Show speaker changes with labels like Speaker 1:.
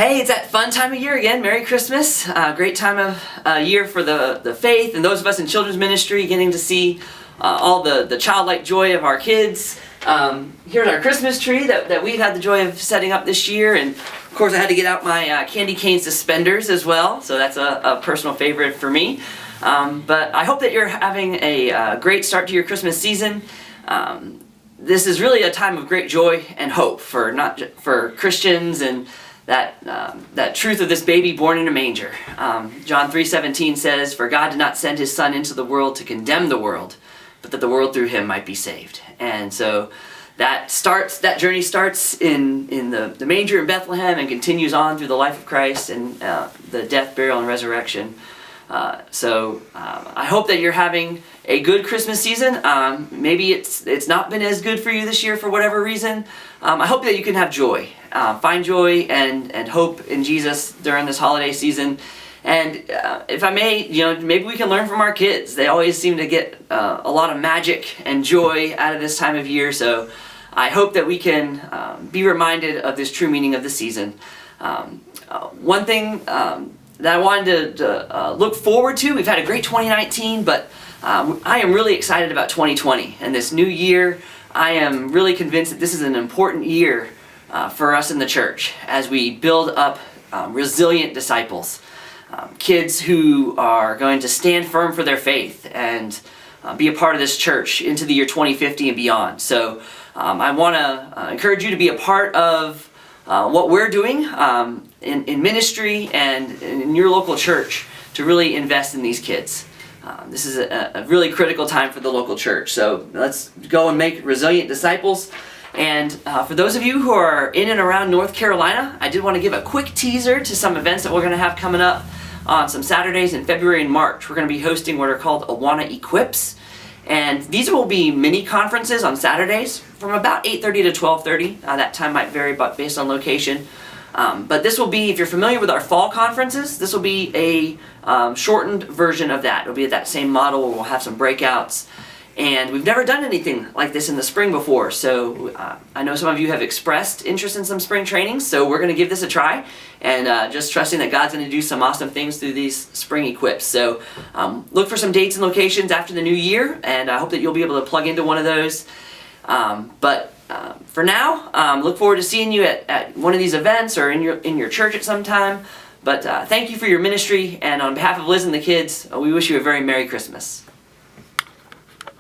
Speaker 1: Hey, it's that fun time of year again. Merry Christmas. Great time of year for the faith and those of us in children's ministry getting to see all the childlike joy of our kids. Here's our Christmas tree that we've had the joy of setting up this year. And of course I had to get out my candy cane suspenders as well. So that's a personal favorite for me. But I hope that you're having a great start to your Christmas season. This is really a time of great joy and hope for Christians and that truth of this baby born in a manger. John 3:17 says, "For God did not send his Son into the world to condemn the world, but that the world through him might be saved." And so that journey starts in the manger in Bethlehem and continues on through the life of Christ and the death, burial, and resurrection. I hope that you're having a good Christmas season. Maybe it's not been as good for you this year for whatever reason. I hope that you can have joy. Find joy and hope in Jesus during this holiday season. And if I may, maybe we can learn from our kids. They always seem to get a lot of magic and joy out of this time of year. So I hope that we can be reminded of this true meaning of the season. One thing that I wanted to look forward to. We've had a great 2019, but I am really excited about 2020 and this new year. I am really convinced that this is an important year for us in the church as we build up resilient disciples, kids who are going to stand firm for their faith and be a part of this church into the year 2050 and beyond. So I want to encourage you to be a part of what we're doing in ministry and in your local church to really invest in these kids. This is a really critical time for the local church. So let's go and make resilient disciples. And for those of you who are in and around North Carolina, I did want to give a quick teaser to some events that we're going to have coming up on some Saturdays in February and March. We're going to be hosting what are called Awana Equips. And these will be mini conferences on Saturdays from about 8:30 to 12:30. That time might vary based on location. But this will be, if you're familiar with our fall conferences, this will be a shortened version of that. It'll be at that same model where we'll have some breakouts. And we've never done anything like this in the spring before. So I know some of you have expressed interest in some spring trainings, so we're going to give this a try. And just trusting that God's going to do some awesome things through these spring equips. So look for some dates and locations after the new year, and I hope that you'll be able to plug into one of those. For now, look forward to seeing you at one of these events or in your church at some time. But thank you for your ministry, and on behalf of Liz and the kids, we wish you a very Merry Christmas.